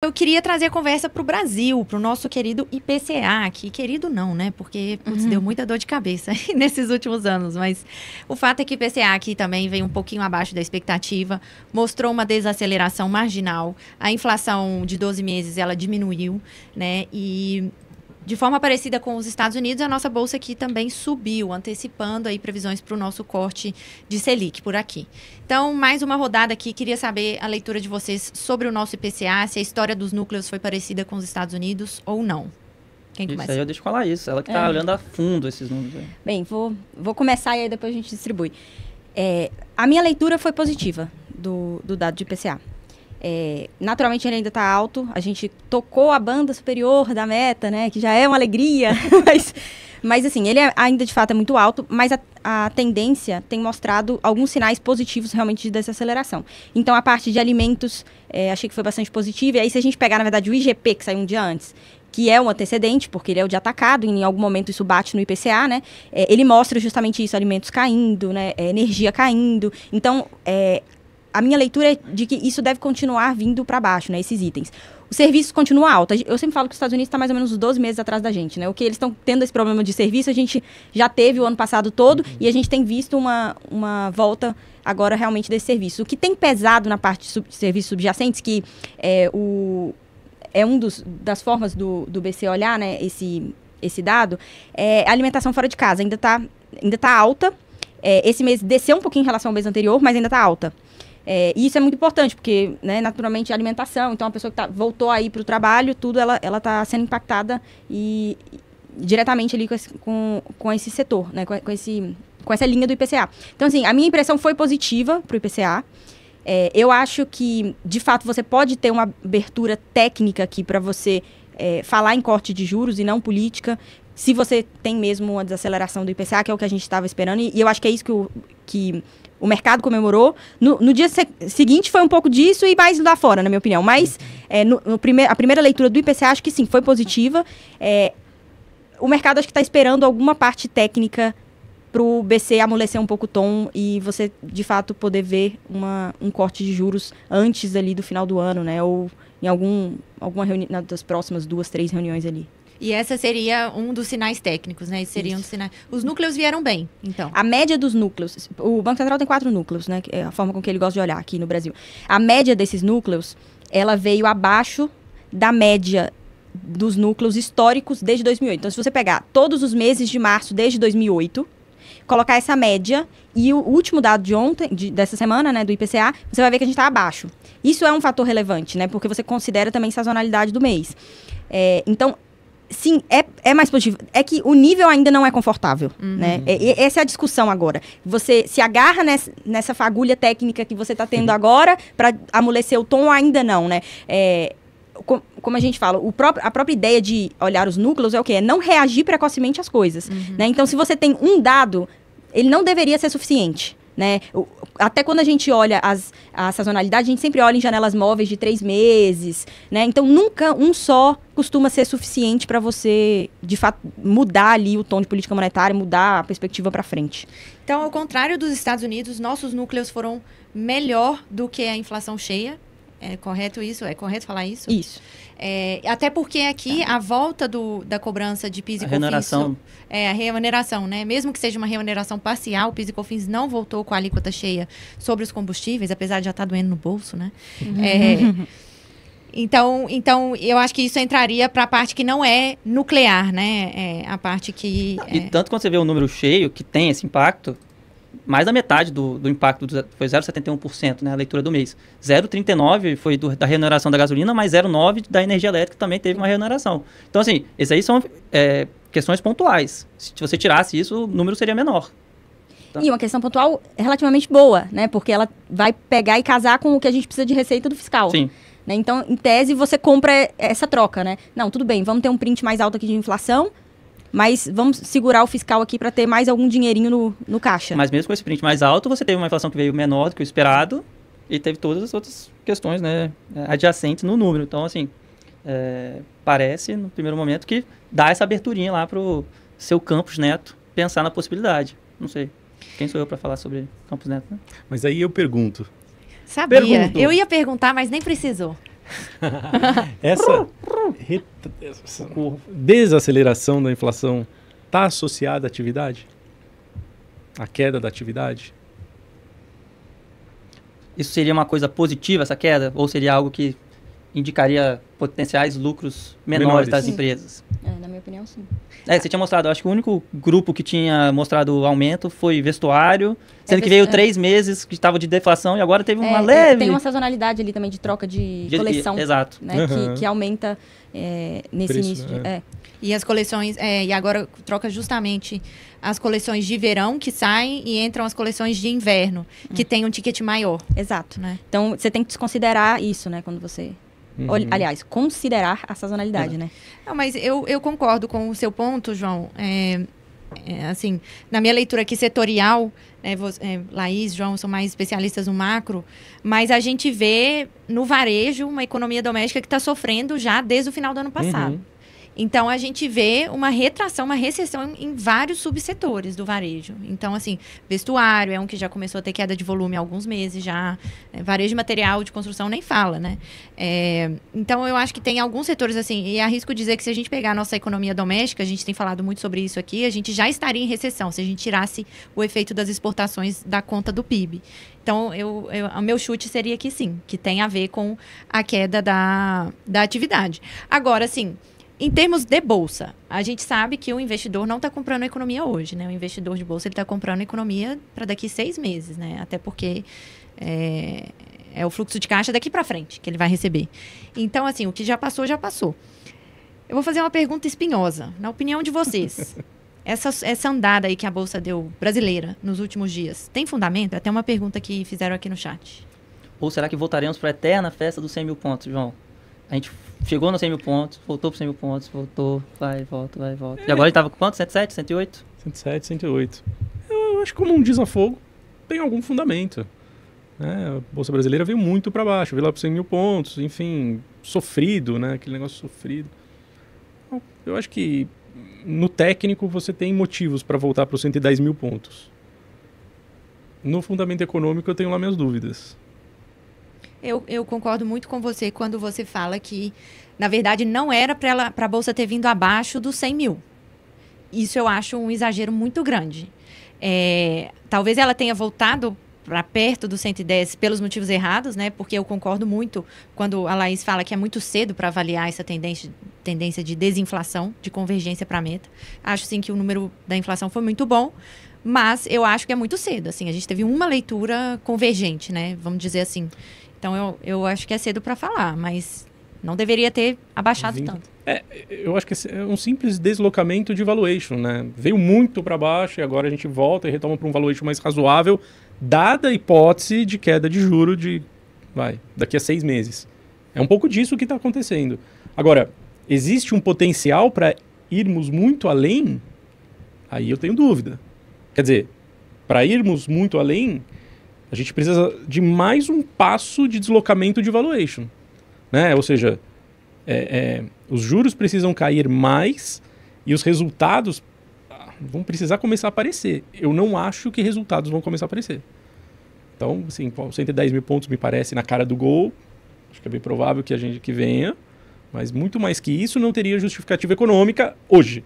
Eu queria trazer a conversa para o Brasil, para o nosso querido IPCA aqui. Querido não, né? Porque deu muita dor de cabeça nesses últimos anos. Mas o fato é que o IPCA aqui também veio um pouquinho abaixo da expectativa. Mostrou uma desaceleração marginal. A inflação de 12 meses, ela diminuiu, né? E de forma parecida com os Estados Unidos, a nossa bolsa aqui também subiu, antecipando aí previsões para o nosso corte de Selic por aqui. Então, mais uma rodada aqui. Queria saber a leitura de vocês sobre o nosso IPCA, se a história dos núcleos foi parecida com os Estados Unidos ou não. Quem começa? Isso aí eu deixo falar isso. Ela que está olhando a fundo esses números aí. Bem, vou começar e aí depois a gente distribui. A minha leitura foi positiva do dado de IPCA. Naturalmente ele ainda está alto, a gente tocou a banda superior da meta, né, que já é uma alegria, mas assim, ele ainda de fato é muito alto, mas a tendência tem mostrado alguns sinais positivos realmente de desaceleração. Então a parte de alimentos, achei que foi bastante positiva, e aí se a gente pegar na verdade o IGP, que saiu um dia antes, que é um antecedente, porque ele é o de atacado, e em algum momento isso bate no IPCA, né, ele mostra justamente isso, alimentos caindo, né, energia caindo, então a minha leitura é de que isso deve continuar vindo para baixo, né, esses itens. Os serviços continuam altos. Eu sempre falo que os Estados Unidos está mais ou menos uns 12 meses atrás da gente, né? O que eles estão tendo esse problema de serviço, a gente já teve o ano passado todo e a gente tem visto uma volta agora realmente desse serviço. O que tem pesado na parte de serviços subjacentes, que é das formas do BC olhar, né, esse dado, é a alimentação fora de casa. Ainda tá alta. Esse mês desceu um pouquinho em relação ao mês anterior, mas ainda está alta. E isso é muito importante, porque, né, naturalmente, a alimentação, então a pessoa que voltou aí para o trabalho, tudo, ela está sendo impactada e diretamente ali com esse setor, né, com essa linha do IPCA. Então, assim, a minha impressão foi positiva para o IPCA. Eu acho que, de fato, você pode ter uma abertura técnica aqui para você falar em corte de juros e não política, se você tem mesmo uma desaceleração do IPCA, que é o que a gente estava esperando, e eu acho que é isso que o mercado comemorou. No dia seguinte foi um pouco disso e mais lá fora, na minha opinião. Mas a primeira leitura do IPCA, acho que sim, foi positiva. O mercado acho que está esperando alguma parte técnica para o BC amolecer um pouco o tom e você, de fato, poder ver um corte de juros antes ali do final do ano, né? Ou em alguma reunião das próximas 2, 3 reuniões ali. E essa seria um dos sinais técnicos, né? Esse seria um dos sinais. Os núcleos vieram bem, então. A média dos núcleos, o Banco Central tem 4 núcleos, né? Que é a forma com que ele gosta de olhar aqui no Brasil. A média desses núcleos, ela veio abaixo da média dos núcleos históricos desde 2008. Então, se você pegar todos os meses de março desde 2008, colocar essa média e o último dado de ontem, dessa semana, né, do IPCA, você vai ver que a gente está abaixo. Isso é um fator relevante, né? Porque você considera também sazonalidade do mês. Então, sim, é mais positivo. É que o nível ainda não é confortável, né? Essa é a discussão agora. Você se agarra nessa fagulha técnica que você está tendo agora para amolecer o tom, ainda não, né? Como a gente fala, a própria ideia de olhar os núcleos é o quê? É não reagir precocemente às coisas, né? Então, se você tem um dado, ele não deveria ser suficiente, né? Até quando a gente olha a sazonalidade, a gente sempre olha em janelas móveis de 3 meses, né? Então, nunca um só costuma ser suficiente para você, de fato, mudar ali o tom de política monetária, mudar a perspectiva para frente. Então, ao contrário dos Estados Unidos, nossos núcleos foram melhor do que a inflação cheia. É correto isso? É correto falar isso? Isso. Até porque aqui a volta da cobrança de PIS e COFINS... a remuneração, né? Mesmo que seja uma remuneração parcial, o PIS e COFINS não voltou com a alíquota cheia sobre os combustíveis, apesar de já estar doendo no bolso, né? Então, eu acho que isso entraria para a parte que não é nuclear, né? A parte que... E tanto quando você vê o número cheio, que tem esse impacto, mais da metade do impacto foi 0,71%, né, a leitura do mês. 0,39% foi da remuneração da gasolina, mas 0,9% da energia elétrica também teve uma remuneração. Então, assim, esses aí são questões pontuais. Se você tirasse isso, o número seria menor. Então, e uma questão pontual relativamente boa, né, porque ela vai pegar e casar com o que a gente precisa de receita do fiscal. Sim. Né? Então, em tese, você compra essa troca, né? Não, tudo bem, vamos ter um print mais alto aqui de inflação, mas vamos segurar o fiscal aqui para ter mais algum dinheirinho no caixa. Mas mesmo com esse print mais alto, você teve uma inflação que veio menor do que o esperado e teve todas as outras questões, né, adjacentes no número. Então, assim, parece, no primeiro momento, que dá essa aberturinha lá para o seu Campos Neto pensar na possibilidade. Não sei. Quem sou eu para falar sobre Campos Neto, né? Mas aí eu pergunto. Sabia. Eu ia perguntar, mas nem precisou. Essa desaceleração da inflação está associada à atividade? À queda da atividade? Isso seria uma coisa positiva, essa queda? Ou seria algo que indicaria potenciais lucros menores das Sim. empresas? Na minha opinião, sim. Você tinha mostrado, eu acho que o único grupo que tinha mostrado aumento foi vestuário, sendo que veio 3 meses que estava de deflação e agora teve uma leve... Tem uma sazonalidade ali também de troca de coleção, Exato. né, Uhum. que aumenta nesse Preço, início. E as coleções, e agora troca justamente as coleções de verão que saem e entram as coleções de inverno, que tem um ticket maior, Exato. né? Então, você tem que desconsiderar isso, né, quando você... Aliás, considerar a sazonalidade, né? Não, mas eu concordo com o seu ponto, João. Assim, na minha leitura aqui setorial, Laís, João são mais especialistas no macro, mas a gente vê no varejo uma economia doméstica que está sofrendo já desde o final do ano passado. Uhum. Então, a gente vê uma retração, uma recessão em vários subsetores do varejo. Então, assim, vestuário é um que já começou a ter queda de volume há alguns meses já. Varejo de material de construção nem fala, né? Então, eu acho que tem alguns setores, assim, e arrisco dizer que se a gente pegar a nossa economia doméstica, a gente tem falado muito sobre isso aqui, a gente já estaria em recessão, se a gente tirasse o efeito das exportações da conta do PIB. Então, o meu chute seria que sim, que tem a ver com a queda da atividade. Agora, assim... Em termos de bolsa, a gente sabe que o investidor não está comprando a economia hoje, né? O investidor de bolsa ele está comprando a economia para daqui 6 meses, né? Até porque é o fluxo de caixa daqui para frente que ele vai receber. Então, assim, o que já passou, já passou. Eu vou fazer uma pergunta espinhosa. Na opinião de vocês, essa andada aí que a bolsa deu brasileira nos últimos dias, tem fundamento? É até uma pergunta que fizeram aqui no chat. Ou será que voltaremos para a eterna festa dos 100 mil pontos, João? A gente chegou nos 100 mil pontos, voltou para 100 mil pontos, voltou, vai, volta. E agora ele estava com quanto? 107, 108? 107, 108. Eu acho que como um desafogo tem algum fundamento. Né? A Bolsa Brasileira veio muito para baixo, veio lá para 100 mil pontos, enfim, sofrido, né? Aquele negócio sofrido. Eu acho que no técnico você tem motivos para voltar para os 110 mil pontos. No fundamento econômico eu tenho lá minhas dúvidas. Eu concordo muito com você quando você fala que, na verdade, não era para a Bolsa ter vindo abaixo dos 100 mil. Isso eu acho um exagero muito grande. Talvez ela tenha voltado para perto dos 110 pelos motivos errados, né? Porque eu concordo muito quando a Laís fala que é muito cedo para avaliar essa tendência de desinflação, de convergência para a meta. Acho, sim, que o número da inflação foi muito bom, mas eu acho que é muito cedo. Assim, a gente teve uma leitura convergente, né? Vamos dizer assim. Então, eu acho que é cedo para falar, mas não deveria ter abaixado tanto. Eu acho que é um simples deslocamento de valuation, né? Veio muito para baixo e agora a gente volta e retoma para um valuation mais razoável, dada a hipótese de queda de juro daqui a 6 meses. É um pouco disso que está acontecendo. Agora, existe um potencial para irmos muito além? Aí eu tenho dúvida. Quer dizer, para irmos muito além... A gente precisa de mais um passo de deslocamento de valuation. Né? Ou seja, os juros precisam cair mais e os resultados vão precisar começar a aparecer. Eu não acho que resultados vão começar a aparecer. Então, assim, 110 mil pontos me parece na cara do gol. Acho que é bem provável que venha. Mas muito mais que isso não teria justificativa econômica hoje.